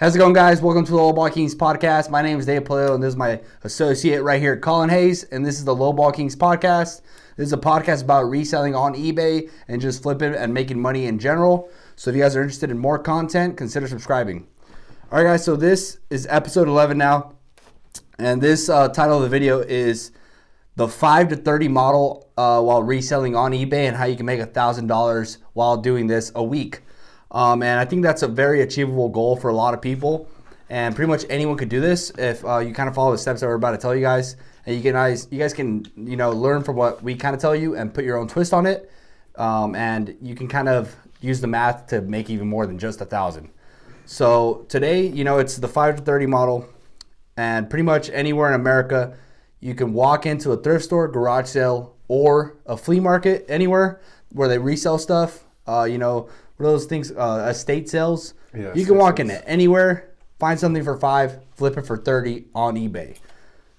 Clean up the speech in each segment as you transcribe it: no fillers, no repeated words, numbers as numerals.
How's it going, guys? Welcome to the LOWBALL Kingz podcast. My name is LBK Ep.11, and this is my associate right here, Collin Hayes, and this is the LOWBALL Kingz podcast. This is a podcast about reselling on eBay and just flipping and making money in general. So if you guys are interested in more content, consider subscribing. All right, guys, so this is episode 11 now, and this title of the video is the 5 to 30 model while reselling on eBay and how you can make $1,000 while doing this a week. And I think that's a very achievable goal for a lot of people. And pretty much anyone could do this if you kind of follow the steps that we're about to tell you guys. And you guys can learn from what we kind of tell you and put your own twist on it. And you can kind of use the math to make even more than just 1,000. So today, it's the 5 to 30 model. And pretty much anywhere in America, you can walk into a thrift store, garage sale, or a flea market, anywhere where they resell stuff. What are those things? Estate sales. Yeah, you can walk in it anywhere, find something for 5, flip it for 30 on eBay.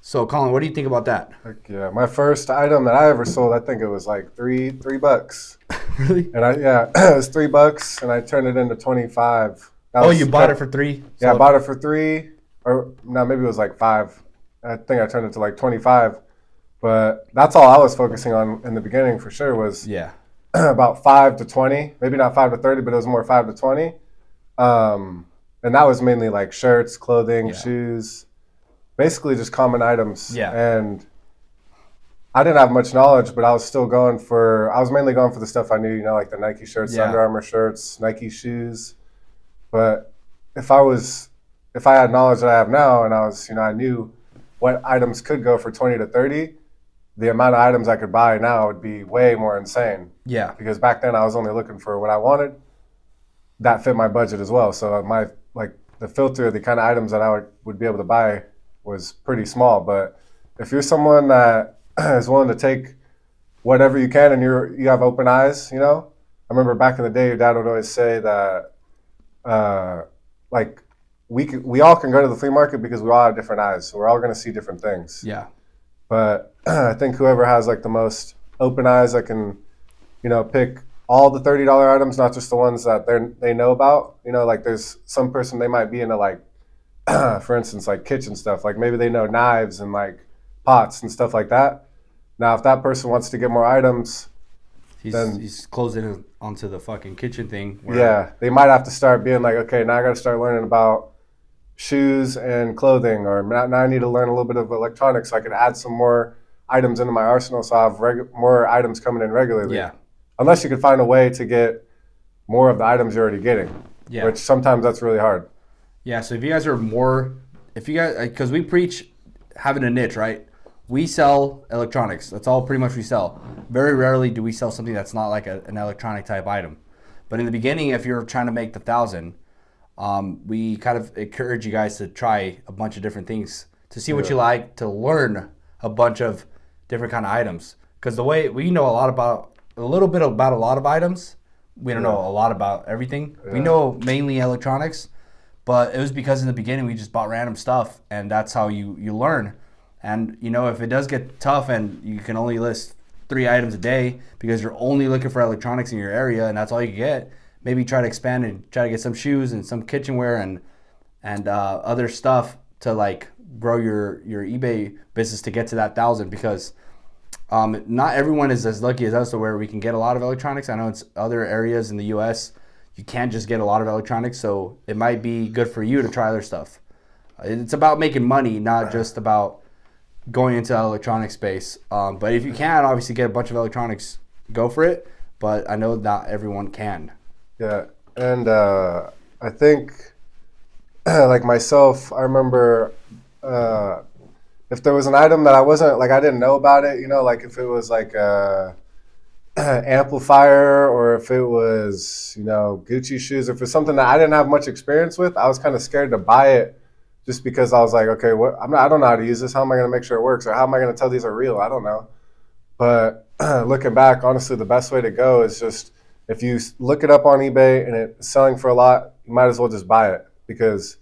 So, Colin, what do you think about that? Heck yeah, my first item that I ever sold, I think it was like $3. Really? And it was $3, and I turned it into 25. You bought it for 3? Yeah, I bought it for 3, or no, maybe it was like 5. I think I turned it to like 25. But that's all I was focusing on in the beginning for sure was about 5 to 20, maybe not 5 to 30, but it was more 5 to 20. And that was mainly like shirts, clothing, shoes, basically just common items. Yeah. And I didn't have much knowledge, but I was mainly going for the stuff I knew, like the Nike shirts, Under Armour shirts, Nike shoes. But if I had knowledge that I have now and I knew what items could go for 20 to 30, the amount of items I could buy now would be way more insane. Yeah. Because back then I was only looking for what I wanted that fit my budget as well. So the filter, the kind of items that I would be able to buy was pretty small. But if you're someone that is willing to take whatever you can and you have open eyes, I remember back in the day, your dad would always say that we all can go to the flea market because we all have different eyes. So we're all going to see different things. Yeah. But I think whoever has like the most open eyes that can, pick all the $30 items, not just the ones that they know about. Like there's some person they might be into like, for instance, like kitchen stuff. Like maybe they know knives and like pots and stuff like that. Now, if that person wants to get more items, he's closing onto the fucking kitchen thing. They might have to start being like, okay, now I got to start learning about shoes and clothing, or now I need to learn a little bit of electronics so I can add some more items into my arsenal so I have more items coming in regularly. Yeah. Unless you can find a way to get more of the items you're already getting, which sometimes that's really hard. Yeah, so because we preach having a niche, right? We sell electronics. That's all pretty much we sell. Very rarely do we sell something that's not like an electronic type item. But in the beginning, if you're trying to make the 1,000, we kind of encourage you guys to try a bunch of different things to see what you like, to learn a bunch of different kind of items. Because the way we know a little bit about a lot of items, we don't know a lot about everything. We know mainly electronics, but it was because in the beginning we just bought random stuff, and that's how you learn. And if it does get tough and you can only list 3 items a day because you're only looking for electronics in your area and that's all you can get, maybe try to expand and try to get some shoes and some kitchenware and other stuff to like grow your eBay business to get to that 1,000, because not everyone is as lucky as us to where we can get a lot of electronics. I know it's other areas in the U.S. you can't just get a lot of electronics, so it might be good for you to try other stuff. It's about making money, not just about going into the electronic space. But if you can, obviously get a bunch of electronics, go for it. But I know not everyone can. Yeah, and I think, like myself, I remember if there was an item that I didn't know about it, like if it was like a amplifier, or if it was, Gucci shoes, or if it's something that I didn't have much experience with, I was kind of scared to buy it just because I was like, okay, I don't know how to use this. How am I going to make sure it works? Or how am I going to tell these are real? I don't know. But looking back, honestly, the best way to go is just, if you look it up on eBay and it's selling for a lot, you might as well just buy it, because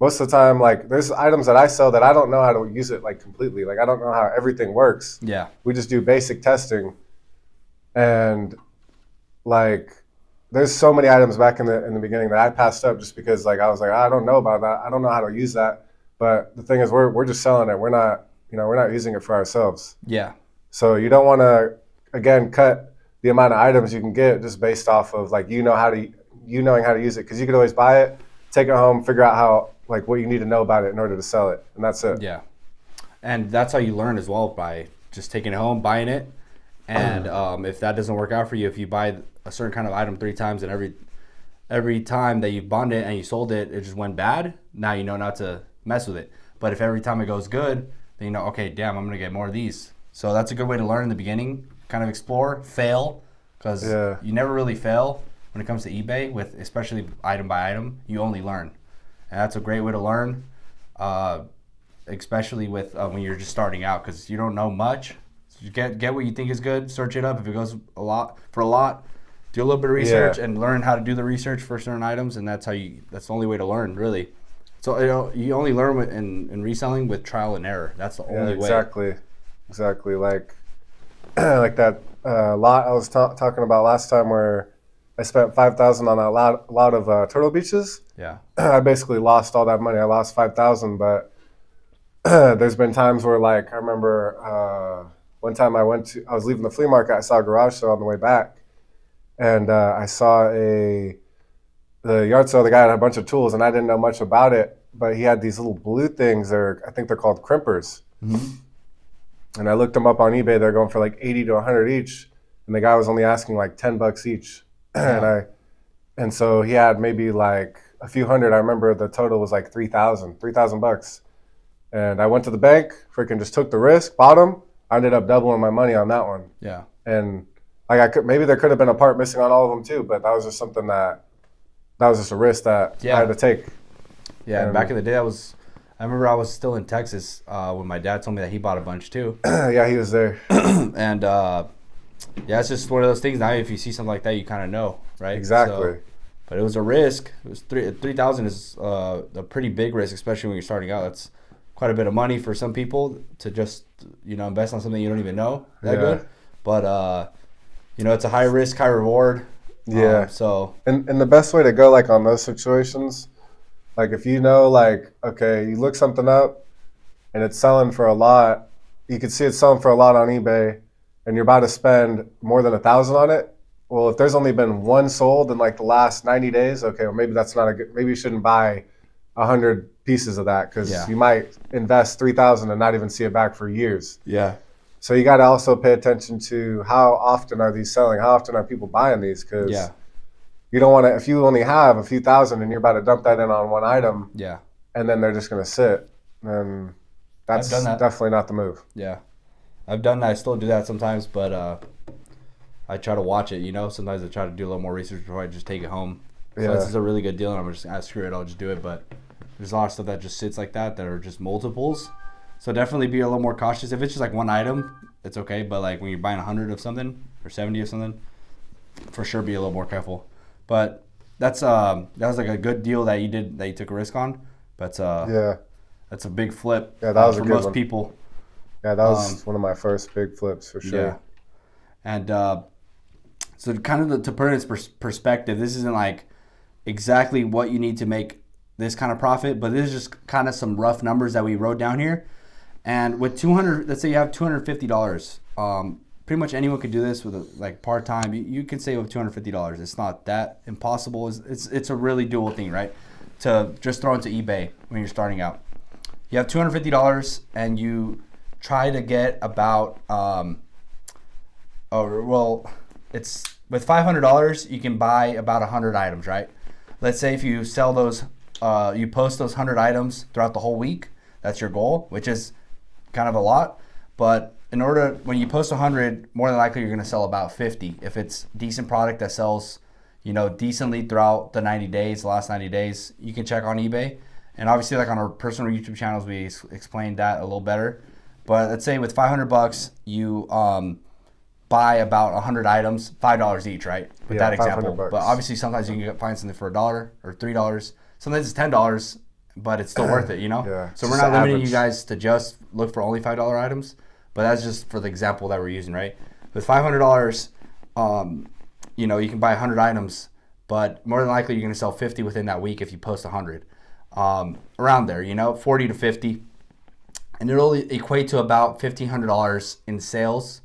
most of the time, like, there's items that I sell that I don't know how to use it like completely. Like, I don't know how everything works. Yeah. We just do basic testing, and like there's so many items back in the beginning that I passed up just because like I was like, I don't know about that. I don't know how to use that. But the thing is, we're just selling it. We're not, we're not using it for ourselves. Yeah. So you don't want to, again, cut the amount of items you can get just based off of like knowing how to use it, because you could always buy it, take it home, figure out how like what you need to know about it in order to sell it, and that's it. Yeah, and that's how you learn as well, by just taking it home, buying it, and if that doesn't work out for you, if you buy a certain kind of item 3 times and every time that you bought it and you sold it, it just went bad, now you know not to mess with it. But if every time it goes good, then you know, okay, damn, I'm gonna get more of these. So that's a good way to learn in the beginning. Kind of explore, fail, because you never really fail when it comes to eBay, with especially item by item. You only learn, and that's a great way to learn, especially with when you're just starting out, because you don't know much. So you get what you think is good, search it up. If it goes a lot, do a little bit of research and learn how to do the research for certain items, and that's the only way to learn, really. So you only learn in reselling with trial and error. That's the only way. Exactly. Like like that lot I was talking about last time, where I spent $5,000 on a lot of Turtle Beaches. Yeah. I basically lost all that money. I lost $5,000, but there's been times where, like, I remember one time I was leaving the flea market. I saw a garage sale on the way back, and I saw the yard sale. The guy had a bunch of tools, and I didn't know much about it, but he had these little blue things. I think they're called crimpers. Mm-hmm. And I looked them up on eBay. They're going for like 80 to 100 each, and the guy was only asking like $10 each. Yeah. And so he had maybe like a few hundred. I remember the total was like $3,000. And I went to the bank, freaking just took the risk, bought them. I ended up doubling my money on that one. Yeah. And like maybe there could have been a part missing on all of them too, but that was just something that was just a risk that I had to take. Yeah. And back in the day, I remember I was still in Texas when my dad told me that he bought a bunch too. Yeah, he was there. And it's just one of those things. Now, if you see something like that, you kind of know, right? Exactly. So, but it was a risk. It was $3,000 is a pretty big risk, especially when you're starting out. That's quite a bit of money for some people to just invest on something you don't even know that good. But it's a high risk, high reward. Yeah. So and the best way to go, like, on those situations, like, if you know, like, okay, you look something up and it's selling for a lot, you can see it's selling for a lot on eBay, and you're about to spend more than $1,000 on it. Well, if there's only been one sold in like the last 90 days, okay, well, maybe that's not maybe you shouldn't buy 100 pieces of that, because you might invest $3,000 and not even see it back for years. Yeah. So you got to also pay attention to how often are these selling? How often are people buying these? Because you don't want to, if you only have a few thousand and you're about to dump that in on one item, and then they're just going to sit, then that's definitely not the move. Yeah. I've done that. I still do that sometimes, but I try to watch it, Sometimes I try to do a little more research before I just take it home. So this is a really good deal, and I'm just, screw it, I'll just do it. But there's a lot of stuff that just sits like that are just multiples. So definitely be a little more cautious. If it's just like one item, it's okay. But like when you're buying 100 of something or 70 of something, for sure be a little more careful. But that was like a good deal that you took a risk on. But that's a big flip. Yeah, that was for a good most one. People. Yeah, that was one of my first big flips for sure. Yeah, and so kind of to put it in perspective, this isn't like exactly what you need to make this kind of profit, but this is just kind of some rough numbers that we wrote down here. And with let's say you have $250, pretty much anyone could do this with like part time. You can save up $250. It's not that impossible. It's a really doable thing, right? To just throw into eBay when you're starting out. You have $250 and you try to get about it's with $500 you can buy about 100 items, right? Let's say if you sell those, you post those 100 items throughout the whole week. That's your goal, which is kind of a lot. But when you post 100, more than likely you're going to sell about 50 if it's decent product that sells, decently throughout the last 90 days. You can check on eBay, and obviously, like on our personal YouTube channels, we explained that a little better. But let's say with $500, you buy about 100 items, $5 each, right? With that example. But obviously, sometimes you can find something for $1 or $3. Sometimes it's $10, but it's still worth it, Yeah, So we're not limiting you guys to just look for only $5 items, but that's just for the example that we're using, right? With $500, you can buy 100 items, but more than likely you're going to sell 50 within that week if you post 100. Around there, 40 to 50. And it'll equate to about $1,500 in sales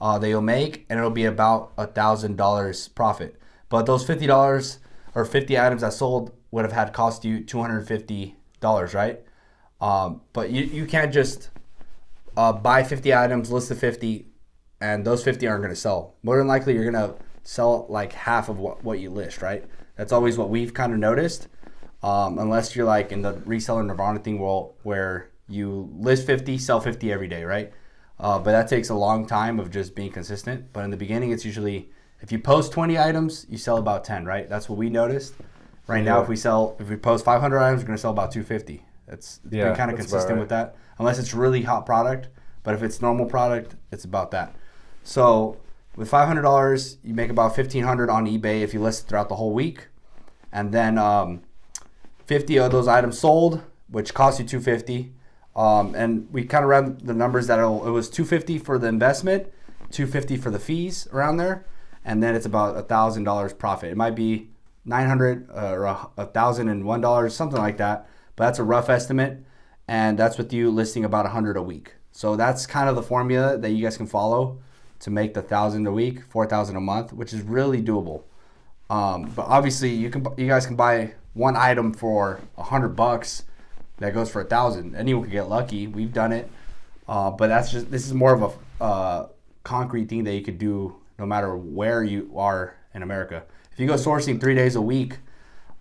that you'll make, and it'll be about $1,000 profit. But those $50 or 50 items that sold would have had cost you $250, right? But you can't just buy 50 items, list the 50, and those 50 aren't going to sell. More than likely, you're going to sell like half of what you list, right? That's always what we've kind of noticed, unless you're like in the reseller Nirvana thing where you list 50, sell 50 every day, right? But that takes a long time of just being consistent. But in the beginning, it's usually, if you post 20 items, you sell about 10, right? That's what we noticed. Right now, if we post 500 items, we're going to sell about 250. It's been kind of consistent with that, unless it's really hot product. But if it's normal product, it's about that. So with $500, you make about $1,500 on eBay if you list it throughout the whole week. And then 50 of those items sold, which cost you $250. And we kind of ran the numbers that it was $250 for the investment, $250 for the fees around there, and then it's about $1,000 profit. It might be $900 or $1,001, something like that, but that's a rough estimate, and that's with you listing about 100 a week. So that's kind of the formula that you guys can follow to make the 1,000 a week, 4,000 a month, which is really doable. But obviously, you guys can buy one item for $100. That goes for 1,000. Anyone could get lucky. We've done it, but this is more of a concrete thing that you could do no matter where you are in America. If you go sourcing 3 days a week,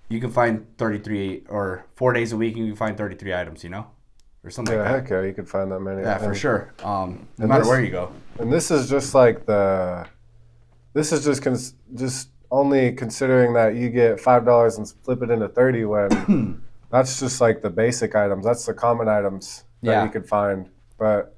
you can find 33, or 4 days a week, you can find 33 items, or something like that. Heck yeah, you could find that many. Yeah, for sure. No matter where you go. And this is just like just only considering that you get $5 and flip it into 30 when. That's just like the basic items. That's the common items that you could find. But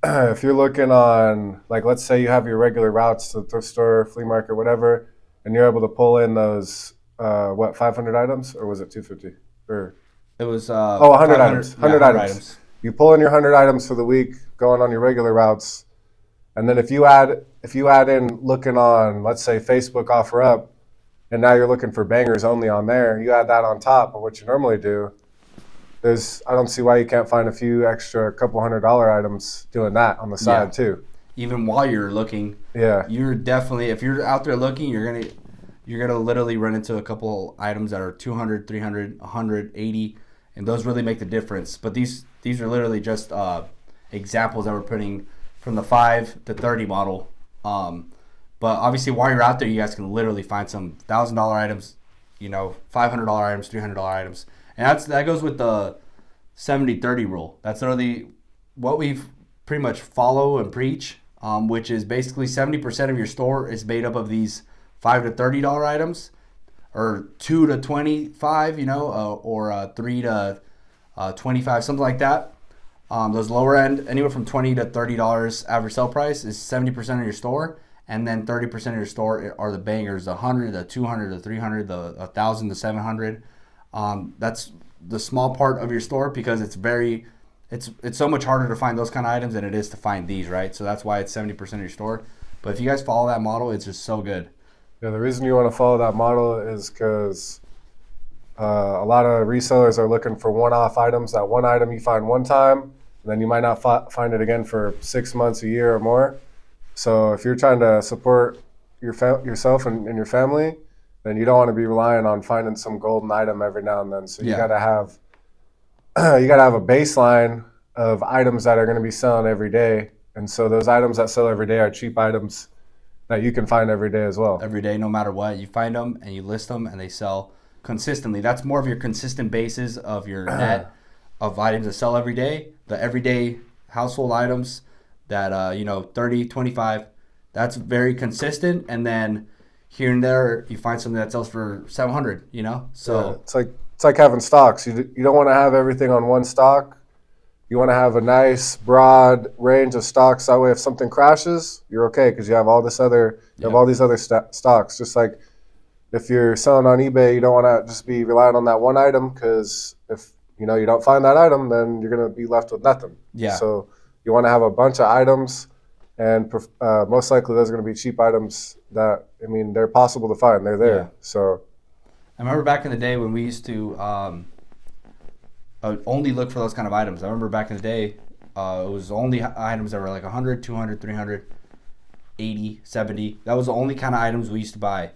if you're looking on, like, let's say you have your regular routes to the thrift store, flea market, whatever, and you're able to pull in those, 500 items? Or was it 250? Or it was 100 items. 100 items. You pull in your 100 items for the week, going on your regular routes, and then if you add in looking on, let's say, Facebook OfferUp, and now you're looking for bangers only on there, you add that on top of what you normally do, I don't see why you can't find a few extra couple $100 items doing that on the side too. Even while you're looking, you're definitely, if you're out there looking, you're gonna literally run into a couple items that are 200, 300, 180, and those really make the difference. But these are literally just examples that we're putting from the 5 to 30 model. But obviously, while you're out there, you guys can literally find some $1,000 items, $500 items, $300 items. And that goes with the 70-30 rule. That's literally what we've pretty much follow and preach, which is basically 70% of your store is made up of these $5 to $30 items, or 2 to 25, or 3 to 25, something like that. Those lower end, anywhere from $20 to $30 average sale price is 70% of your store. And then 30% of your store are the bangers, the 100, the 200, the 300, the 1,000, the 700. That's the small part of your store because it's so much harder to find those kind of items than it is to find these, right? So that's why it's 70% of your store. But if you guys follow that model, it's just so good. Yeah, the reason you want to follow that model is because a lot of resellers are looking for one-off items. That one item you find one time, and then you might not find it again for 6 months, a year, or more. So if you're trying to support yourself and your family, then you don't want to be relying on finding some golden item every now and then. So you gotta have a baseline of items that are going to be selling every day. And so those items that sell every day are cheap items that you can find every day as well. Every day, no matter what, you find them and you list them and they sell consistently. That's more of your consistent basis of your net of items that sell every day. The everyday household items that 30, 25, that's very consistent. And then here and there you find something that sells for 700, so it's like having stocks. You don't want to have everything on one stock. You want to have a nice broad range of stocks, that way if something crashes, you're okay because you have all these other stocks. Just like if you're selling on eBay, you don't want to just be relying on that one item, because if you don't find that item, then you're going to be left with nothing. So you want to have a bunch of items, and most likely those are going to be cheap items that, I mean, they're possible to find. They're there. Yeah. So I remember back in the day when we used to only look for those kind of items. I remember back in the day, it was only items that were like 100, 200, 300, 80, 70. That was the only kind of items we used to buy.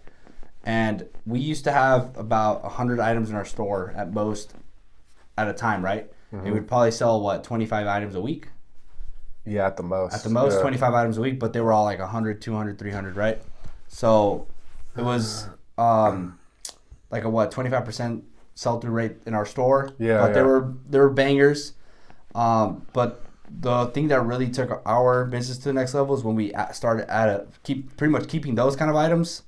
And we used to have about 100 items in our store at most at a time, right? Mm-hmm. It would probably sell, 25 items a week? Yeah, at the most. At the most, 25 items a week, but they were all like 100, 200, 300, right? So it was like a 25% sell-through rate in our store. Yeah, but they were bangers. But the thing that really took our business to the next level is when we started pretty much keeping those kind of items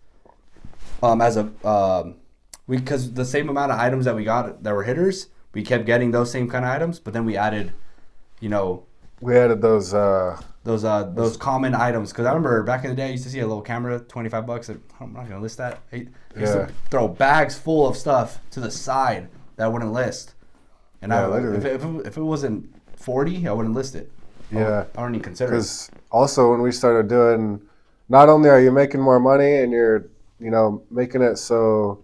because the same amount of items that we got that were hitters, we kept getting those same kind of items, but then we added, we added those common items. Because I remember back in the day, I used to see a little camera, $25. I'm not gonna list that. I used to throw bags full of stuff to the side that I wouldn't list, and if it wasn't 40, I wouldn't list it. Yeah, I wouldn't even consider it. Because also when we started doing, not only are you making more money and you're making it so,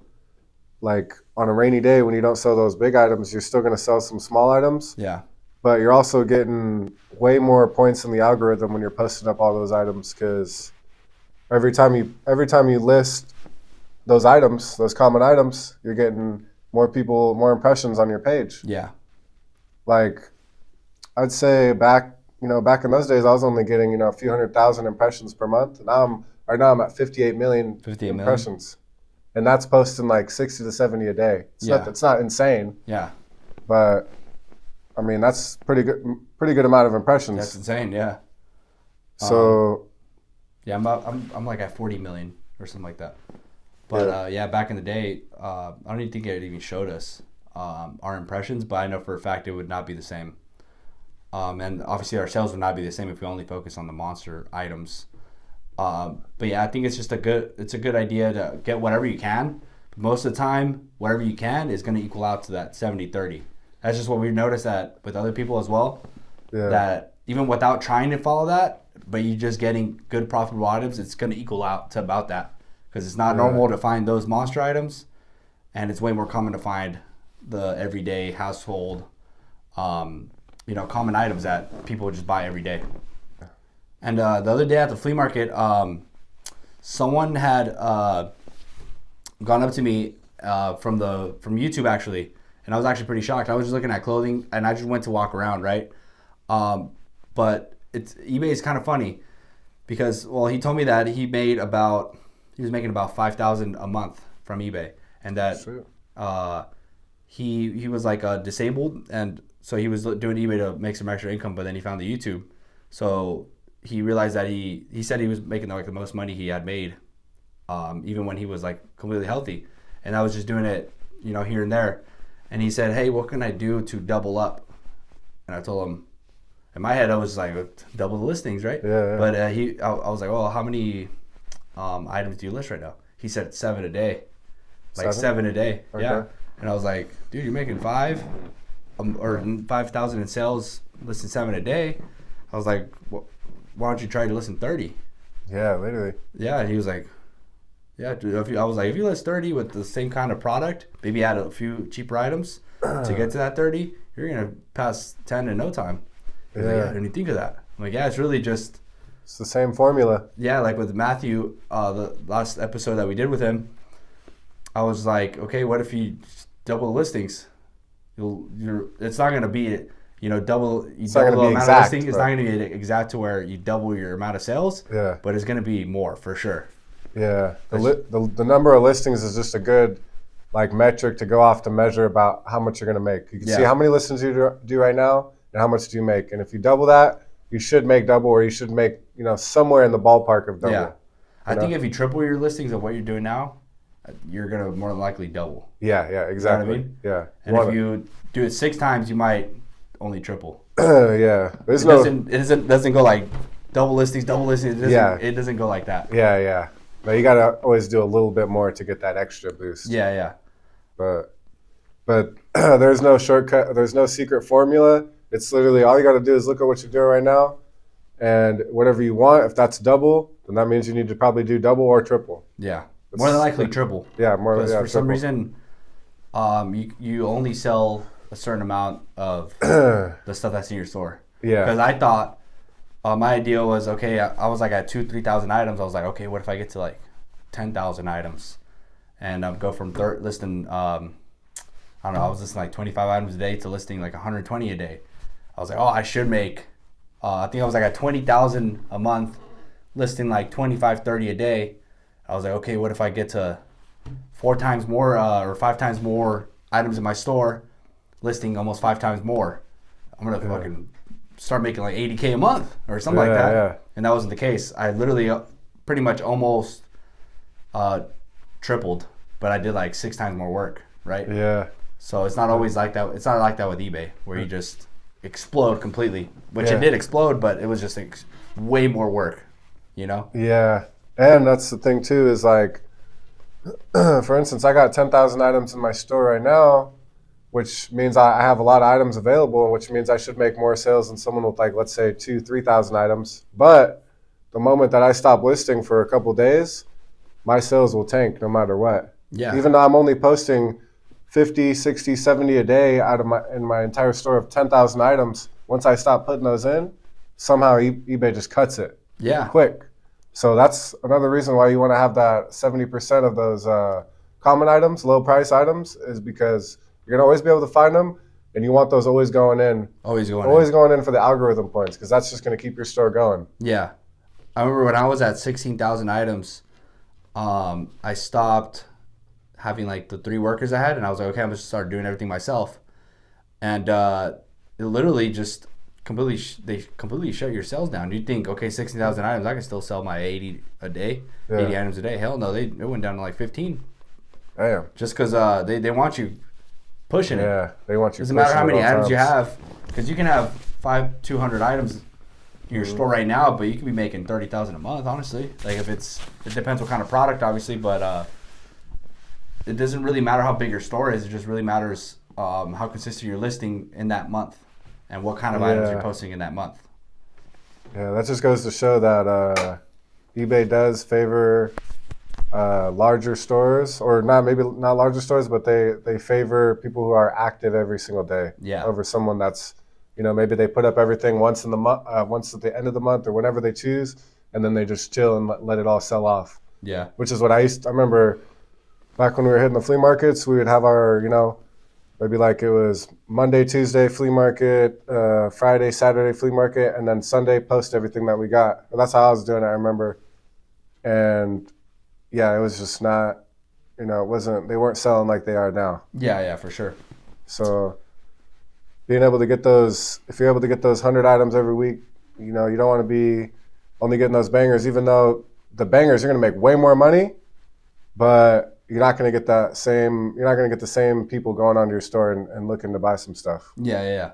like, on a rainy day when you don't sell those big items, you're still going to sell some small items. Yeah. But you're also getting way more points in the algorithm when you're posting up all those items, because every time you list those items, those common items, you're getting more people, more impressions on your page. Yeah. Like, I'd say back in those days, I was only getting, a few 100,000 impressions per month. Right now I'm at 58 million impressions. And that's posting like 60 to 70 a day. It's not insane. Yeah. But I mean, that's pretty good amount of impressions. That's insane, yeah. So yeah, I'm like at 40 million or something like that. But back in the day, I don't even think it even showed us our impressions, but I know for a fact it would not be the same. And obviously our sales would not be the same if we only focus on the monster items. But yeah, I think it's a good idea to get whatever you can. But most of the time, whatever you can is going to equal out to that 70-30. That's just what we've noticed that with other people as well. Yeah. That even without trying to follow that, but you're just getting good profitable items, it's going to equal out to about that. Because it's not normal to find those monster items, and it's way more common to find the everyday household, common items that people just buy every day. And the other day at the flea market, someone had gone up to me from YouTube actually, and I was actually pretty shocked. I was just looking at clothing, and I just went to walk around, right? But eBay is kind of funny because, he told me that he was making about $5,000 a month from eBay, and that he was like disabled, and so he was doing eBay to make some extra income, but then he found the YouTube, so he realized that he said he was making like the most money he had made, even when he was like completely healthy, and I was just doing it, here and there, and he said, "Hey, what can I do to double up?" And I told him, in my head, I was like, double the listings, right? Yeah. But I was like, well, how many items do you list right now? He said 7 a day, like 7 a day. Okay. Yeah. And I was like, dude, you're making 5,000 in sales, listing 7 a day. I was like, why don't you try to listen 30? Yeah, literally. Yeah, and he was like, yeah, dude. I was like, if you list 30 with the same kind of product, maybe add a few cheaper items to get to that 30, you're gonna pass 10 in no time. He's like, yeah, didn't you think of that? I'm like, yeah, it's really just. It's the same formula. Yeah, like with Matthew, the last episode that we did with him, I was like, okay, what if you double the listings? It's not gonna be double the amount of listings. It's not going to be exact to where you double your amount of sales. Yeah. But it's going to be more for sure. Yeah. The number of listings is just a good metric to go off to measure about how much you're going to make. You can see how many listings you do right now and how much do you make. And if you double that, you should make double, or you should make somewhere in the ballpark of double. Yeah. I think if you triple your listings of what you're doing now, you're going to more than likely double. Yeah, exactly. You know what I mean? Yeah. And if you do it 6 times, you might only triple. Yeah. It doesn't go like double listings. It doesn't go like that. Yeah. But you gotta always do a little bit more to get that extra boost. Yeah. But there's no shortcut. There's no secret formula. It's literally all you gotta do is look at what you're doing right now, And whatever you want, if that's double, then that means you need to probably do double or triple. Yeah, more than likely triple. Yeah, more. Because Yeah, for some reason, you only sell a certain amount of the stuff that's in your store. Yeah. Because I thought my idea was, okay, I was like at 2,000-3,000 items. I was like, okay, what if I get to like 10,000 items and go from listing, I don't know, I was listing like 25 items a day to listing like 120 a day. I was like, oh, I should make, I think I was like at 20,000 a month, listing like 25, 30 a day. I was like, okay, what if I get to 4 times more or 5 times more items in my store, listing almost 5 times more? I'm going to fucking start making like 80K a month or something like that. Yeah. And that wasn't the case. I literally pretty much almost tripled, but I did like 6 times more work, right? Yeah. So it's not always like that. It's not like that with eBay where you just explode completely, which it did explode, but it was just way more work, you know? Yeah. And that's the thing too, is like, for instance, I got 10,000 items in my store right now, which means I have a lot of items available, which means I should make more sales than someone with like, let's say 2,000-3,000 items. But the moment that I stop listing for a couple days, my sales will tank no matter what. Yeah. Even though I'm only posting 50, 60, 70 a day out of my entire store of 10,000 items, once I stop putting those in, somehow eBay just cuts it. Yeah. Quick. So that's another reason why you want to have that 70% of those common items, low price items, is because you're going to always be able to find them, and you want those always going in. Always going in for the algorithm points, because that's just going to keep your store going. Yeah. I remember when I was at 16,000 items, I stopped having like the 3 workers I had, and I was like, okay, I'm just start doing everything myself. And it literally just they completely shut your sales down. You think, okay, 16,000 items, I can still sell my 80 a day, 80 items a day. Hell no, it went down to like 15. Damn. Just because they want you pushing it. Yeah, they want you. Doesn't matter how many items you have, because you can have 200 items in your store right now, but you can be making 30,000 a month. Honestly, like it depends what kind of product, obviously, but it doesn't really matter how big your store is. It just really matters how consistent you're listing in that month and what kind of items you're posting in that month. Yeah, that just goes to show that eBay does favor larger stores, or maybe not larger stores, but they favor people who are active every single day over someone that's, maybe they put up everything once in the month, once at the end of the month or whenever they choose, and then they just chill and let it all sell off. Yeah. Which is what I remember back when we were hitting the flea markets, we would have our, maybe like it was Monday, Tuesday flea market, Friday, Saturday flea market, and then Sunday post everything that we got. But that's how I was doing it, I remember. And yeah, it was just not, they weren't selling like they are now. Yeah, for sure. So being able to get those, if you're able to get those 100 items every week, you don't want to be only getting those bangers, even though the bangers, you're going to make way more money, but you're not going to get the same people going onto your store and looking to buy some stuff. Yeah.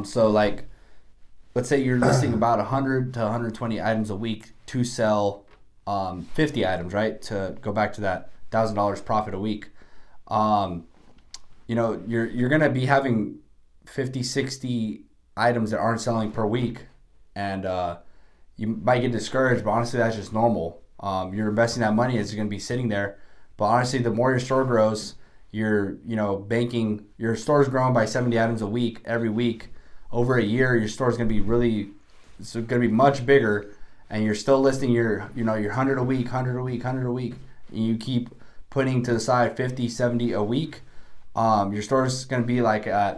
So like, let's say you're listing about 100 to 120 items a week to sell 50 items, right? To go back to that $1,000 profit a week. You're going to be having 50, 60 items that aren't selling per week. And you might get discouraged, but honestly, that's just normal. You're investing that money, it's going to be sitting there. But honestly, the more your store grows, your store's growing by 70 items a week, every week. Over a year, your store's going to be much bigger, and you're still listing your 100 a week, 100 a week, 100 a week. And you keep putting to the side 50, 70 a week. Your store's going to be like at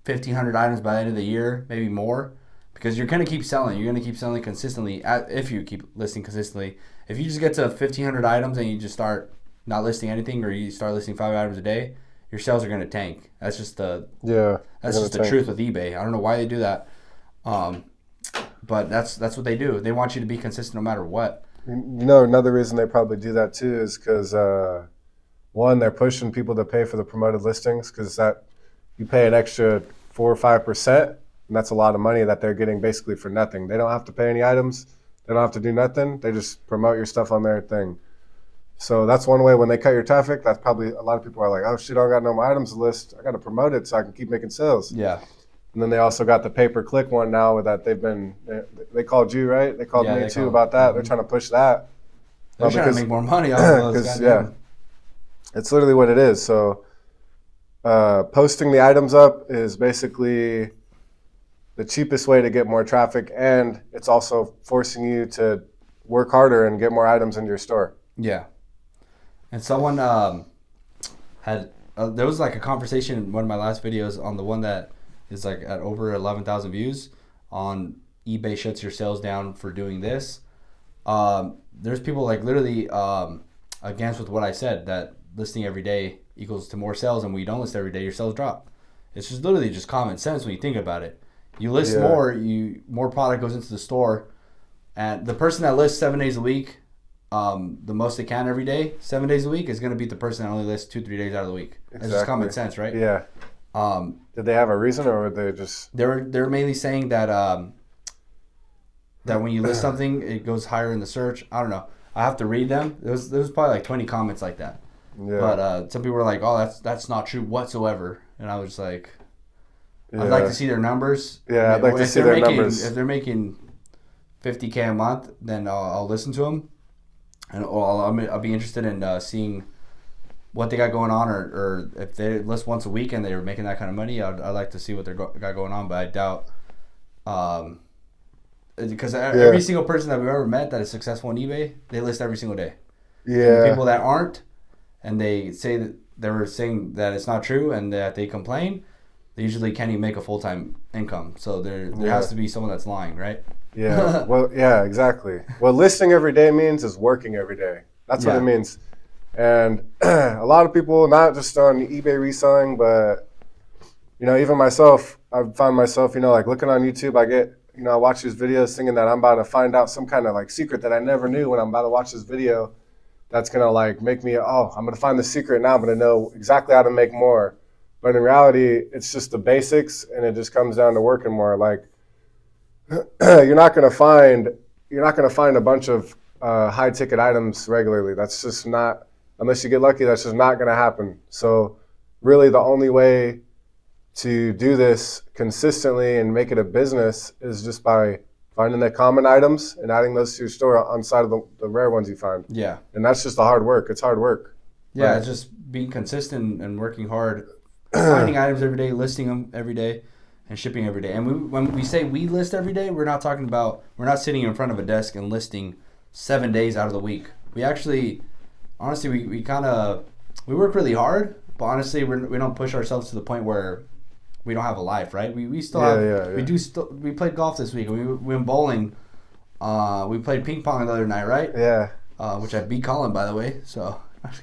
1,500 items by the end of the year, maybe more, because you're going to keep selling. You're going to keep selling consistently if you keep listing consistently. If you just get to 1,500 items and you just start not listing anything, or you start listing 5 items a day, your sales are going to tank. That's just the truth with eBay. I don't know why they do that, but that's what they do. They want you to be consistent no matter what. Another reason they probably do that too is because one, they're pushing people to pay for the promoted listings, because that you pay an extra 4 or 5%, and that's a lot of money that they're getting basically for nothing. They don't have to pay any items. They don't have to do nothing. They just promote your stuff on their thing. So that's one way. When they cut your traffic, that's probably, a lot of people are like, oh shit, I don't got no more items to list. I got to promote it so I can keep making sales. Yeah. And then they also got the pay-per-click one now that they called you, right? They called me too about that. They're trying to push that. They're trying to make more money off of those. Yeah, it's literally what it is. So posting the items up is basically the cheapest way to get more traffic, and it's also forcing you to work harder and get more items into your store. Yeah. And someone had there was like a conversation in one of my last videos on the one that is like at over 11,000 views on eBay shuts your sales down for doing this. There's people like literally against with what I said, that listing every day equals to more sales, and when you don't list every day, your sales drop. It's just literally just common sense when you think about it. You list more, more product goes into the store, and the person that lists 7 days a week, the most they can every day, 7 days a week, is going to beat the person that only lists 2-3 days out of the week. Exactly. That's just common sense, right? Yeah. Did they have a reason, or were they just? They're mainly saying that that when you list something, it goes higher in the search. I don't know. I have to read them. There was probably like 20 comments like that. Yeah. But some people were like, "Oh, that's not true whatsoever," and I was just like, "I'd like to see their numbers." Yeah, I'd like to see their numbers. If they're making $50K a month, then I'll listen to them, and I'll be interested in seeing what they got going on, or if they list once a week and they're making that kind of money, I'd like to see what they got going on. But I doubt, because every single person that we've ever met that is successful on eBay, they list every single day. Yeah. And the people that aren't, and they say that they were saying that it's not true and that they complain, they usually can't even make a full-time income. So there has to be someone that's lying, right? Yeah. Well, yeah, exactly. What listing every day means is working every day. That's what it means. And a lot of people, not just on eBay reselling, but, even myself, I find myself, like looking on YouTube, I watch these videos thinking that I'm about to find out some kind of like secret that I never knew when I'm about to watch this video. That's going to like make me, I'm going to find the secret now. I'm going to know exactly how to make more. But in reality, it's just the basics, and it just comes down to working more. Like you're not going to find a bunch of high ticket items regularly. That's just not, unless you get lucky, that's just not going to happen. So really the only way to do this consistently and make it a business is just by finding the common items and adding those to your store on side of the rare ones you find. Yeah. And that's just the hard work. It's hard work. Yeah, it's just being consistent and working hard, finding items every day, listing them every day, and shipping every day. And when we say we list every day, we're not sitting in front of a desk and listing 7 days out of the week. We actually, honestly, we work really hard, but honestly, we don't push ourselves to the point where we don't have a life, right? We still have. We played golf this week. We went bowling. We played ping pong the other night, right? Yeah. Which I beat Colin, by the way. So.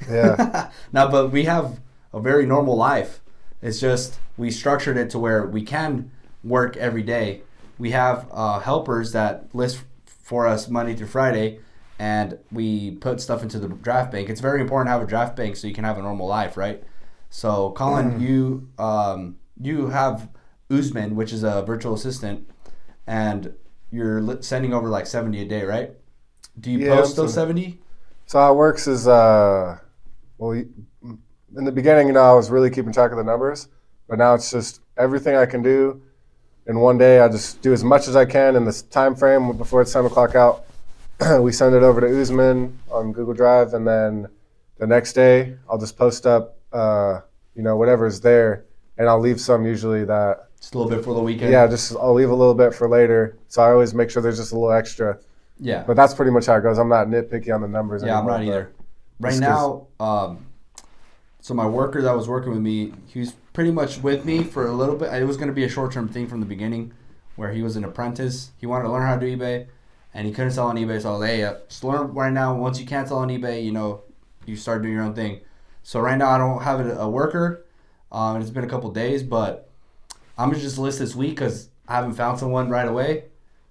Yeah. No, but we have a very normal life. It's just we structured it to where we can work every day. We have helpers that list for us Monday through Friday, and we put stuff into the draft bank. It's very important to have a draft bank so you can have a normal life, right? So, Colin, you have Usman, which is a virtual assistant, and you're sending over like 70 a day, right? Do you post those 70? So how it works is, in the beginning, I was really keeping track of the numbers, but now it's just everything I can do in one day. I just do as much as I can in this time frame before it's time to clock out. We send it over to Usman on Google Drive, and then the next day I'll just post up, whatever's there. And I'll leave some usually that. Just a little bit for the weekend? Yeah, I'll leave a little bit for later. So I always make sure there's just a little extra. Yeah. But that's pretty much how it goes. I'm not nitpicky on the numbers anymore. I'm not either. Right now, so my worker that was working with me, he was pretty much with me for a little bit. It was going to be a short-term thing from the beginning where he was an apprentice. He wanted to learn how to do eBay, and he couldn't sell on eBay. So I was like, hey, just learn right now. Once you can't sell on eBay, you start doing your own thing. So right now I don't have a worker. It's been a couple days, but I'm going to just list this week because I haven't found someone right away.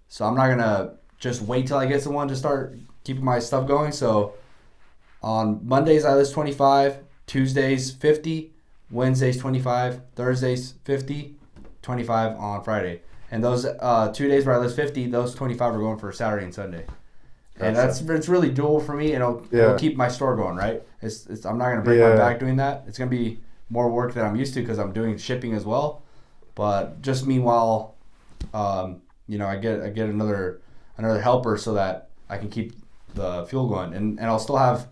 So I'm not going to just wait till I get someone to start keeping my stuff going. So on Mondays, I list 25, Tuesdays, 50, Wednesdays, 25, Thursdays, 50, 25 on Friday. And those 2 days where I list 50, those 25 are going for Saturday and Sunday. And it's really dual for me, and it'll keep my store going, right? I'm not going to break my back doing that. It's going to be more work that I'm used to because I'm doing shipping as well. But just meanwhile, you know, I get another helper so that I can keep the fuel going, and I'll still have